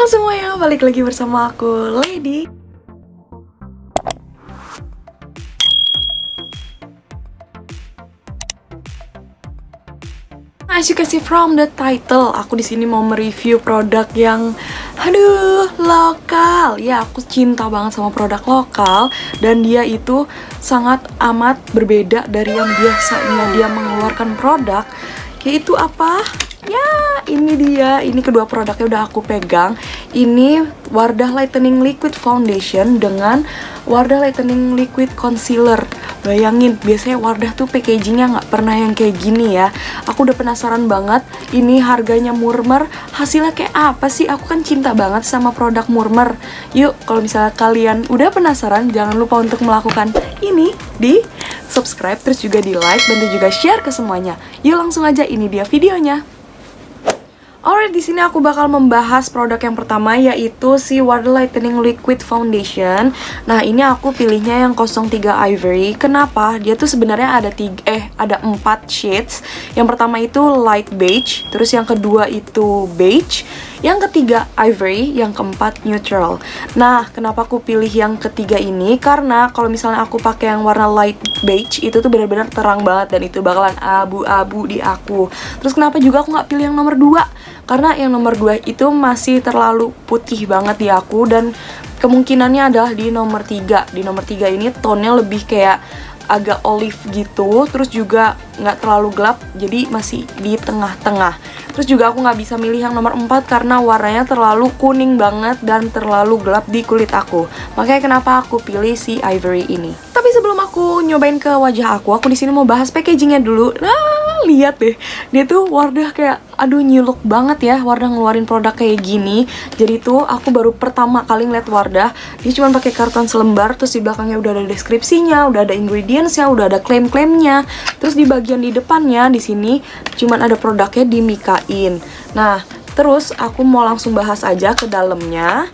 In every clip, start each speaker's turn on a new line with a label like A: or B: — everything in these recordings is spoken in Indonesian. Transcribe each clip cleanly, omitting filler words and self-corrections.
A: semuanya, balik lagi bersama aku, Lady. As you can see from the title, aku di sini mau mereview produk yang, lokal. Ya, aku cinta banget sama produk lokal dan dia itu sangat amat berbeda dari yang biasanya dia mengeluarkan produk. Yaitu apa? Ya, ini dia. Ini kedua produknya udah aku pegang. Ini Wardah Lightening Liquid Foundation dengan Wardah Lightening Liquid Concealer. Bayangin, biasanya Wardah tuh packagingnya nggak pernah yang kayak gini ya. Aku udah penasaran banget. Ini harganya murmer. Hasilnya kayak apa sih? Aku kan cinta banget sama produk murmer. Yuk, kalau misalnya kalian udah penasaran, jangan lupa untuk melakukan ini di subscribe, terus juga di like, dan juga share ke semuanya. Yuk langsung aja, ini dia videonya. Alright, di sini aku bakal membahas produk yang pertama, yaitu si Wardah Lightening Liquid Foundation. Nah, ini aku pilihnya yang 03 Ivory. Kenapa? Dia tuh sebenarnya ada 4 shades. Yang pertama itu light beige, terus yang kedua itu beige, yang ketiga ivory, yang keempat neutral. Nah, kenapa aku pilih yang ketiga ini? Karena kalau misalnya aku pakai yang warna light beige, itu tuh benar-benar terang banget dan itu bakalan abu-abu di aku. Terus kenapa juga aku nggak pilih yang nomor 2? Karena yang nomor 2 itu masih terlalu putih banget di aku dan kemungkinannya adalah di nomor 3. Di nomor 3 ini tone-nya lebih kayak agak olive gitu, terus juga nggak terlalu gelap, jadi masih di tengah-tengah. Terus juga aku nggak bisa milih yang nomor 4 karena warnanya terlalu kuning banget dan terlalu gelap di kulit aku. Makanya kenapa aku pilih si ivory ini. Tapi sebelum aku nyobain ke wajah aku di sini mau bahas packagingnya dulu. Nah, lihat deh, dia tuh Wardah kayak, aduh new look banget ya, Wardah ngeluarin produk kayak gini. Jadi tuh aku baru pertama kali ngeliat Wardah, dia cuma pakai karton selembar, terus di belakangnya udah ada deskripsinya, udah ada ingredientsnya, udah ada klaim-klaimnya. Terus di bagian di depannya di sini cuman ada produknya dimikain. Nah, terus aku mau langsung bahas aja ke dalamnya.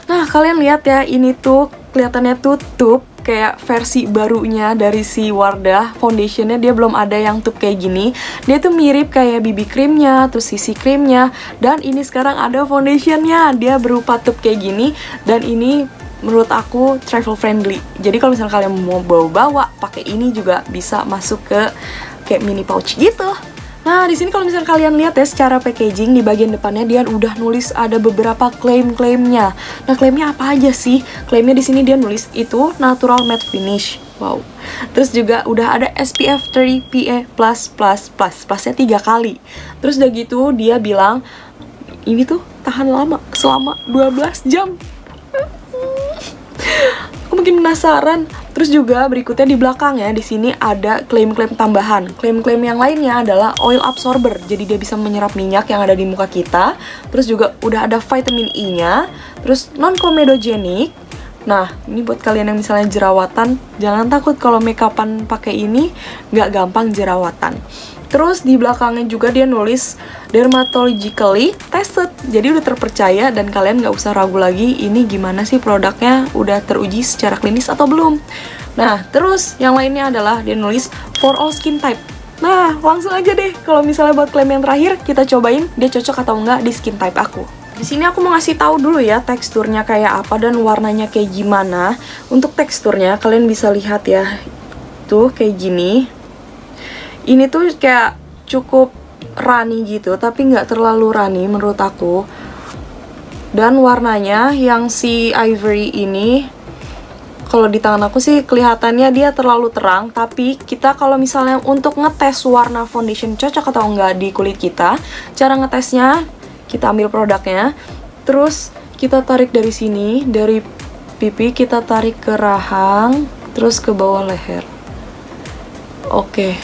A: Nah, kalian lihat ya, ini tuh kelihatannya tuh tube kayak versi barunya dari si Wardah foundationnya. Dia belum ada yang tube kayak gini. Dia tuh mirip kayak BB creamnya, terus CC creamnya, dan ini sekarang ada foundationnya. Dia berupa tube kayak gini dan ini menurut aku travel friendly. Jadi kalau misalnya kalian mau bawa-bawa, pakai ini juga bisa masuk ke kayak mini pouch gitu. Nah, di sini kalau misalnya kalian lihat ya secara packaging, di bagian depannya dia udah nulis ada beberapa klaim-klaimnya. Nah, klaimnya apa aja sih? Klaimnya di sini dia nulis itu natural matte finish. Wow. Terus juga udah ada SPF 30 PA+++, plusnya 3 kali. Terus udah gitu dia bilang ini tuh tahan lama selama 12 jam. Aku makin penasaran. Terus juga berikutnya di belakang ya, di sini ada klaim-klaim tambahan. Klaim-klaim yang lainnya adalah oil absorber, jadi dia bisa menyerap minyak yang ada di muka kita. Terus juga udah ada vitamin E-nya. Terus non-comedogenic. Nah, ini buat kalian yang misalnya jerawatan, jangan takut kalau makeupan pakai ini, nggak gampang jerawatan. Terus di belakangnya juga dia nulis dermatologically tested, jadi udah terpercaya dan kalian nggak usah ragu lagi ini gimana sih produknya, udah teruji secara klinis atau belum. Nah, terus yang lainnya adalah dia nulis for all skin type. Nah, langsung aja deh, kalau misalnya buat klaim yang terakhir, kita cobain dia cocok atau enggak di skin type aku. Di sini aku mau ngasih tahu dulu ya teksturnya kayak apa dan warnanya kayak gimana. Untuk teksturnya kalian bisa lihat ya, tuh kayak gini. Ini tuh kayak cukup runny gitu, tapi nggak terlalu runny menurut aku. Dan warnanya yang si ivory ini, kalau di tangan aku sih kelihatannya dia terlalu terang. Tapi kita kalau misalnya untuk ngetes warna foundation cocok atau enggak di kulit kita, cara ngetesnya kita ambil produknya, terus kita tarik dari sini, dari pipi kita tarik ke rahang, terus ke bawah leher. Oke.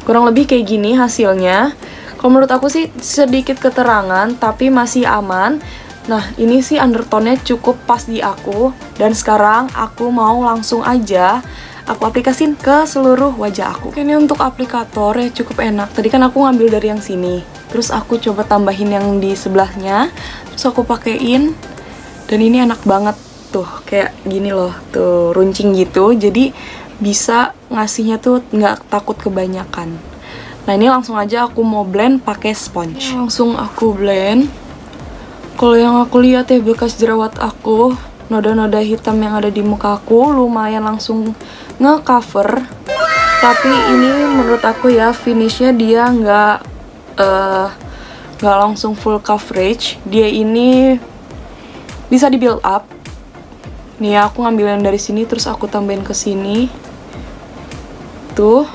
A: Kurang lebih kayak gini hasilnya. Kalau menurut aku sih sedikit keterangan, tapi masih aman. Nah, ini sih undertone-nya cukup pas di aku. Dan sekarang aku mau langsung aja aku aplikasin ke seluruh wajah aku. Ini untuk aplikator ya cukup enak. Tadi kan aku ngambil dari yang sini. Terus aku coba tambahin yang di sebelahnya. Terus aku pakein. Dan ini enak banget tuh. Kayak gini loh, tuh runcing gitu. Jadi bisa ngasihnya tuh nggak takut kebanyakan. Nah, ini langsung aja aku mau blend pakai sponge. Langsung aku blend. Kalau yang aku lihat ya, bekas jerawat aku, noda-noda hitam yang ada di muka aku lumayan langsung nge-cover. Tapi ini menurut aku ya, finishnya dia nggak langsung full coverage. Dia ini bisa di build up. Nih ya, aku ngambil yang dari sini terus aku tambahin ke sini. Tuh.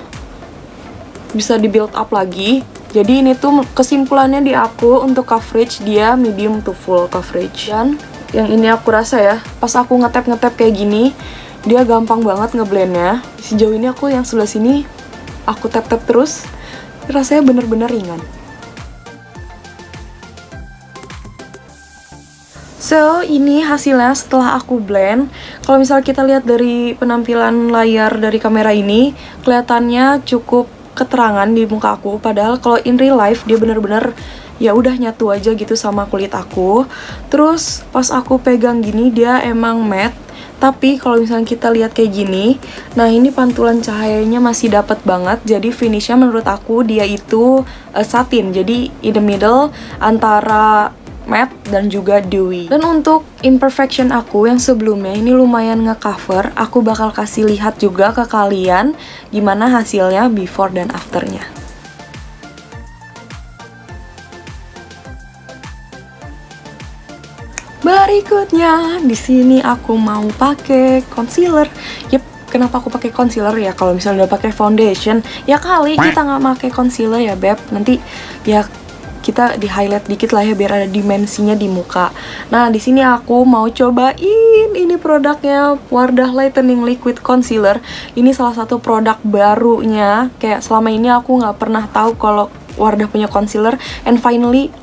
A: Bisa di build up lagi. Jadi ini tuh kesimpulannya di aku untuk coverage dia medium to full coverage. Dan yang ini aku rasa ya, pas aku ngetap kayak gini, dia gampang banget ngeblendnya. Sejauh ini aku yang sebelah sini aku tap terus, rasanya bener-bener ringan. So, ini hasilnya setelah aku blend. Kalau misalnya kita lihat dari penampilan layar dari kamera ini, kelihatannya cukup keterangan di muka aku. Padahal kalau in real life dia bener-bener ya udah nyatu aja gitu sama kulit aku. Terus pas aku pegang gini dia emang matte. Tapi kalau misalnya kita lihat kayak gini, nah ini pantulan cahayanya masih dapat banget. Jadi finishnya menurut aku dia itu satin. Jadi in the middle antara matte dan juga dewy. Dan untuk imperfection aku yang sebelumnya ini lumayan nge-cover, aku bakal kasih lihat juga ke kalian gimana hasilnya before dan afternya. Berikutnya di sini aku mau pakai concealer. Yep, kenapa aku pakai concealer ya? Kalau misalnya udah pakai foundation, ya kali kita nggak pakai concealer ya beb. Nanti ya kita di highlight dikit lah ya biar ada dimensinya di muka. Nah di sini aku mau cobain ini produknya Wardah Lightening Liquid Concealer. Ini salah satu produk barunya. Kayak selama ini aku nggak pernah tahu kalau Wardah punya concealer, and finally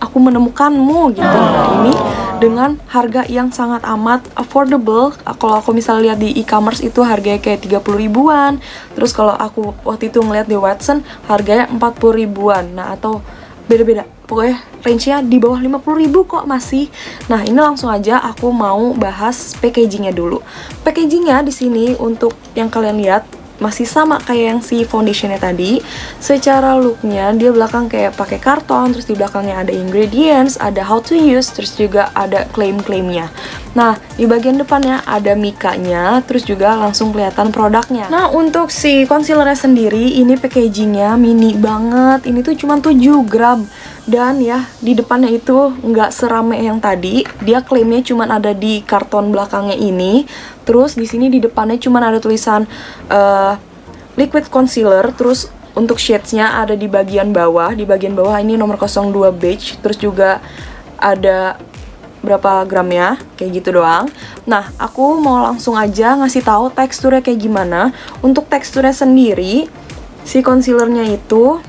A: aku menemukanmu gitu. Nah, ini dengan harga yang sangat amat affordable. Kalau aku misalnya lihat di e-commerce itu harganya kayak 30 ribuan. Terus kalau aku waktu itu ngeliat di Watson harganya 40 ribuan. Nah atau beda-beda, pokoknya range-nya di bawah 50 ribu kok masih. Nah ini langsung aja aku mau bahas packagingnya dulu. Packagingnya di sini untuk yang kalian lihat masih sama kayak yang si foundationnya tadi. Secara looknya dia belakang kayak pakai karton, terus di belakangnya ada ingredients, ada how to use, terus juga ada claim-claimnya. Nah di bagian depannya ada mikanya, terus juga langsung kelihatan produknya. Nah untuk si concealernya sendiri ini packagingnya mini banget. Ini tuh cuma 7 gram. Dan ya di depannya itu nggak serame yang tadi. Dia klaimnya cuma ada di karton belakangnya ini. Terus di sini di depannya cuma ada tulisan liquid concealer. Terus untuk shades-nya ada di bagian bawah. Di bagian bawah ini nomor 02 beige. Terus juga ada berapa gramnya, kayak gitu doang. Nah aku mau langsung aja ngasih tahu teksturnya kayak gimana. Untuk teksturnya sendiri si concealernya itu,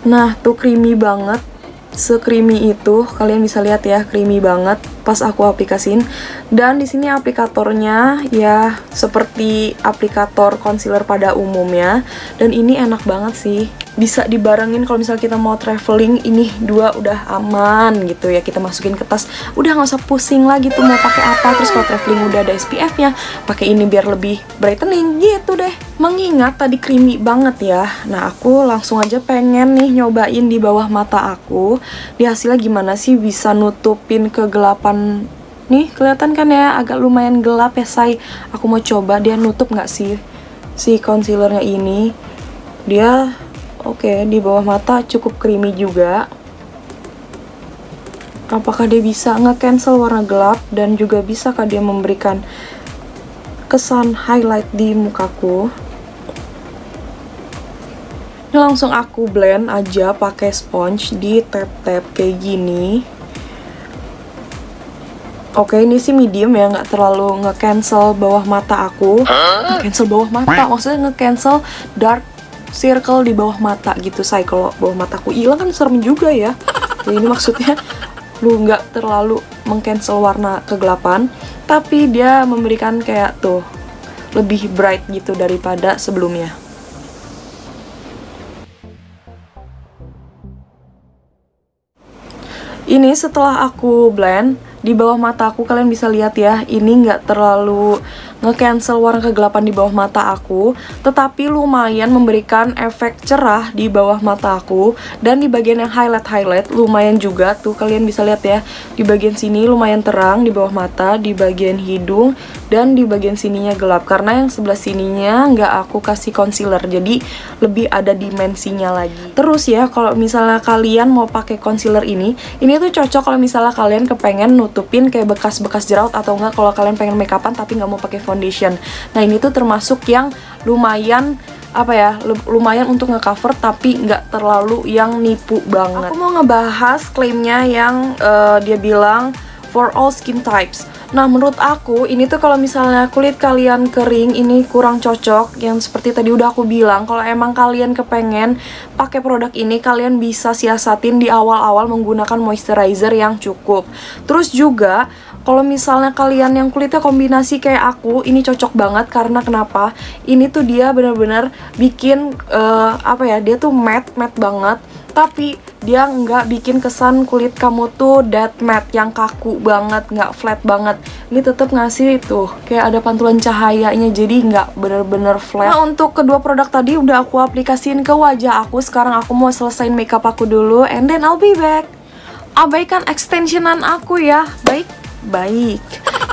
A: nah tuh creamy banget, se-creamy itu, kalian bisa lihat ya, creamy banget pas aku aplikasiin. Dan di sini aplikatornya ya seperti aplikator concealer pada umumnya, dan ini enak banget sih. Bisa dibarengin kalau misalnya kita mau traveling, ini dua udah aman gitu ya, kita masukin ke tas, udah nggak usah pusing lagi tuh mau pakai apa. Terus kalau traveling udah ada SPF-nya, pakai ini biar lebih brightening gitu deh. Mengingat tadi creamy banget ya, nah aku langsung aja pengen nih nyobain di bawah mata aku. Di hasilnya gimana sih, bisa nutupin kegelapan. Nih kelihatan kan ya, agak lumayan gelap ya say. Aku mau coba dia nutup nggak sih si concealernya ini. Dia oke, di bawah mata cukup creamy juga. Apakah dia bisa nge-cancel warna gelap, dan juga bisakah dia memberikan kesan highlight di mukaku. Ini langsung aku blend aja pakai sponge di tap-tap kayak gini. Oke, ini sih medium ya, nggak terlalu nge-cancel bawah mata aku. Nge-cancel bawah mata, maksudnya nge-cancel dark circle di bawah mata gitu say. Kalau bawah mataku hilang kan serem juga ya. Jadi ini maksudnya lu nggak terlalu meng-cancel warna kegelapan, tapi dia memberikan kayak tuh lebih bright gitu daripada sebelumnya. Ini setelah aku blend di bawah mata aku, kalian bisa lihat ya, ini nggak terlalu nge-cancel warna kegelapan di bawah mata aku, tetapi lumayan memberikan efek cerah di bawah mata aku. Dan di bagian yang highlight lumayan juga, tuh kalian bisa lihat ya, di bagian sini lumayan terang di bawah mata, di bagian hidung, dan di bagian sininya gelap. Karena yang sebelah sininya nggak aku kasih concealer, jadi lebih ada dimensinya lagi. Terus ya, kalau misalnya kalian mau pakai concealer ini tuh cocok kalau misalnya kalian kepengen nutupin kayak bekas-bekas jerawat, atau enggak kalau kalian pengen make upan tapi nggak mau pakai foundation. Nah ini tuh termasuk yang lumayan lumayan untuk ngecover tapi nggak terlalu yang nipu banget. Aku mau ngebahas klaimnya yang dia bilang for all skin types. Nah menurut aku ini tuh kalau misalnya kulit kalian kering ini kurang cocok. Yang seperti tadi udah aku bilang, kalau emang kalian kepengen pakai produk ini, kalian bisa siasatin di awal-awal menggunakan moisturizer yang cukup. Terus juga kalau misalnya kalian yang kulitnya kombinasi kayak aku, ini cocok banget. Karena kenapa? Ini tuh dia bener-bener bikin dia tuh matte banget, tapi dia nggak bikin kesan kulit kamu tuh dead matte yang kaku banget, nggak flat banget. Ini tetap ngasih tuh kayak ada pantulan cahayanya, jadi nggak bener-bener flat. Nah untuk kedua produk tadi udah aku aplikasiin ke wajah aku. Sekarang aku mau selesain makeup aku dulu, and then I'll be back. Abaikan extensionan aku ya, baik.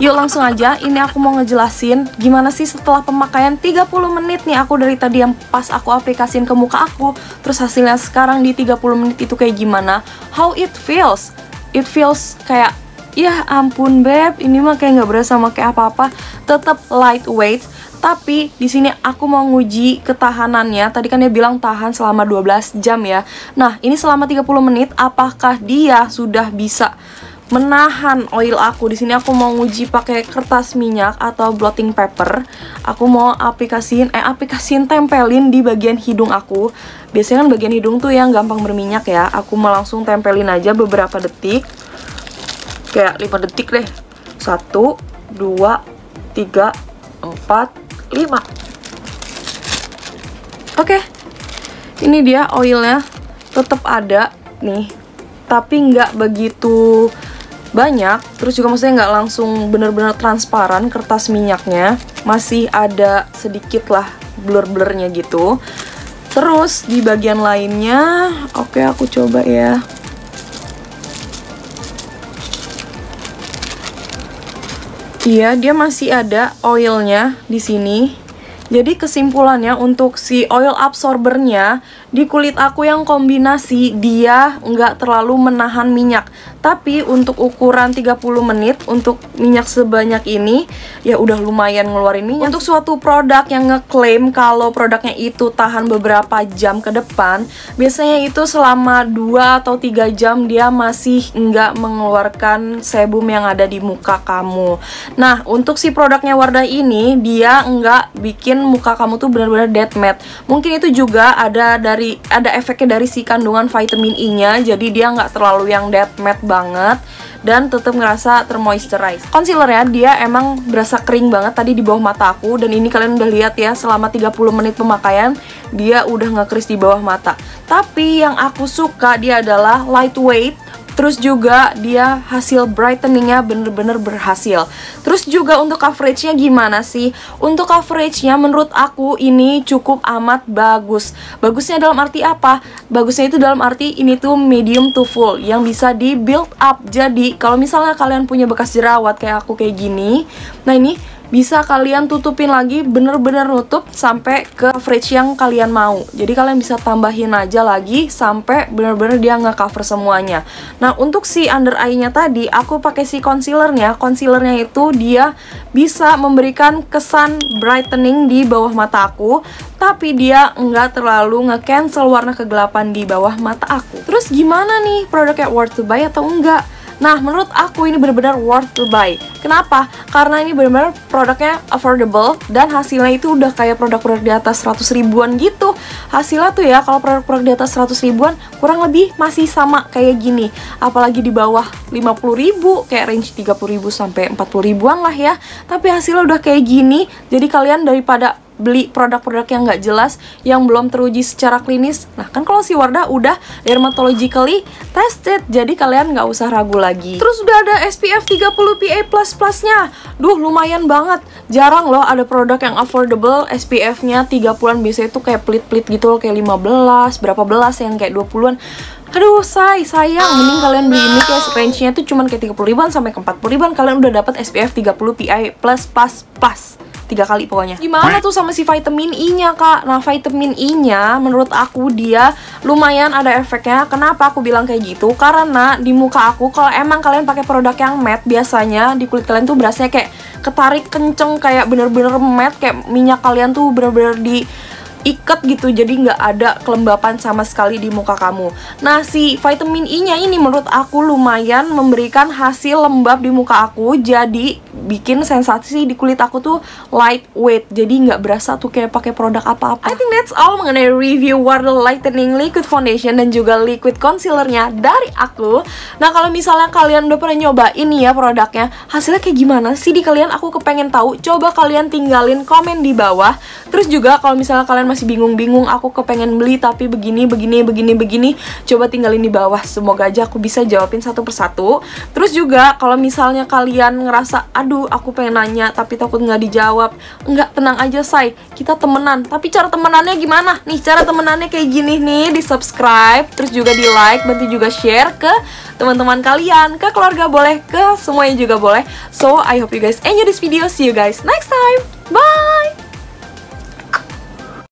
A: Yuk langsung aja, ini aku mau ngejelasin gimana sih setelah pemakaian 30 menit nih aku dari tadi yang pas aku aplikasiin ke muka aku, terus hasilnya sekarang di 30 menit itu kayak gimana, how it feels. It feels kayak, ya ampun beb, ini mah kayak nggak berasa pakai apa-apa, tetap lightweight. Tapi di sini aku mau nguji ketahanannya. Tadi kan dia bilang tahan selama 12 jam ya. Nah, ini selama 30 menit apakah dia sudah bisa menahan oil aku? Di sini aku mau nguji pakai kertas minyak atau blotting paper. Aku mau aplikasiin tempelin di bagian hidung aku. Biasanya kan bagian hidung tuh yang gampang berminyak ya. Aku mau langsung tempelin aja beberapa detik. Kayak 5 detik deh. 1, 2, 3, 4, 5. Oke. Ini dia oilnya, tetap ada nih, tapi nggak begitu banyak. Terus juga maksudnya nggak langsung bener-bener transparan kertas minyaknya, masih ada sedikit lah blur-blurnya gitu. Terus di bagian lainnya, oke aku coba ya. Iya, dia masih ada oilnya di sini. Jadi kesimpulannya untuk si oil absorbernya di kulit aku yang kombinasi, dia nggak terlalu menahan minyak. Tapi untuk ukuran 30 menit untuk minyak sebanyak ini, ya udah lumayan ngeluarin minyak. Untuk suatu produk yang ngeklaim kalau produknya itu tahan beberapa jam ke depan, biasanya itu selama 2 atau 3 jam dia masih nggak mengeluarkan sebum yang ada di muka kamu. Nah, untuk si produknya Wardah ini, dia nggak bikin muka kamu tuh benar-benar dead matte. Mungkin itu juga ada efeknya dari si kandungan vitamin E-nya, jadi dia nggak terlalu yang dead matte banget dan tetap ngerasa termoisturize. Concealernya dia emang berasa kering banget tadi di bawah mata aku, dan ini kalian udah lihat ya, selama 30 menit pemakaian dia udah nge-crease di bawah mata. Tapi yang aku suka dia adalah lightweight. Terus juga dia hasil brightening-nya bener-bener berhasil. Terus juga untuk coveragenya gimana sih? Untuk coveragenya menurut aku ini cukup amat bagus. Bagusnya dalam arti apa? Bagusnya itu dalam arti ini tuh medium to full yang bisa di build up. Jadi kalau misalnya kalian punya bekas jerawat kayak aku kayak gini, nah ini bisa kalian tutupin lagi, bener-bener nutup sampai ke coverage yang kalian mau. Jadi kalian bisa tambahin aja lagi sampai bener-bener dia nge-cover semuanya. Nah untuk si under eye-nya tadi aku pakai si concealernya. Concealernya itu dia bisa memberikan kesan brightening di bawah mata aku, tapi dia nggak terlalu nge-cancel warna kegelapan di bawah mata aku. Terus gimana nih, produknya worth to buy atau enggak? Nah, menurut aku ini benar-benar worth to buy. Kenapa? Karena ini benar-benar produknya affordable dan hasilnya itu udah kayak produk-produk di atas 100 ribuan gitu. Hasilnya tuh ya, kalau produk-produk di atas 100 ribuan kurang lebih masih sama kayak gini. Apalagi di bawah 50 ribu, kayak range 30 ribu sampai 40 ribuan lah ya. Tapi hasilnya udah kayak gini, jadi kalian daripada beli produk-produk yang nggak jelas, yang belum teruji secara klinis. Nah kan kalau si Wardah udah dermatologically tested, jadi kalian nggak usah ragu lagi. Terus udah ada SPF 30 PA++ nya. Duh lumayan banget, jarang loh ada produk yang affordable SPF-nya 30-an. Biasanya itu kayak pelit-pelit gitu loh, kayak 15, berapa belas yang kayak 20-an. Aduh sayang, mending kalian beli ini kayak range-nya tuh cuman kayak 30 ribuan sampai ke 40 ribuan. Kalian udah dapat SPF 30 PA+++. 3 kali pokoknya. Gimana tuh sama si vitamin E-nya kak? Nah vitamin E-nya menurut aku dia lumayan ada efeknya. Kenapa aku bilang kayak gitu? Karena di muka aku kalau emang kalian pakai produk yang matte, biasanya di kulit kalian tuh berasanya kayak ketarik kenceng, kayak bener-bener matte, kayak minyak kalian tuh bener-bener diikat gitu, jadi nggak ada kelembapan sama sekali di muka kamu. Nah si vitamin E-nya ini menurut aku lumayan memberikan hasil lembab di muka aku, jadi bikin sensasi di kulit aku tuh lightweight, jadi nggak berasa tuh kayak pakai produk apa-apa. I think that's all mengenai review Wardah Lightening Liquid Foundation dan juga liquid concealernya dari aku. Nah kalau misalnya kalian udah pernah nyobain nih ya produknya, hasilnya kayak gimana sih di kalian? Aku kepengen tahu. Coba kalian tinggalin komen di bawah. Terus juga kalau misalnya kalian masih bingung-bingung, aku kepengen beli tapi begini, coba tinggalin di bawah. Semoga aja aku bisa jawabin satu persatu. Terus juga kalau misalnya kalian ngerasa, aduh aku pengen nanya tapi takut nggak dijawab, nggak, tenang aja say, kita temenan. Tapi cara temenannya gimana? Nih cara temenannya kayak gini nih, di subscribe, terus juga di like, bantu juga share ke teman-teman kalian, ke keluarga boleh, ke semuanya juga boleh. So I hope you guys enjoy this video. See you guys next time. Bye.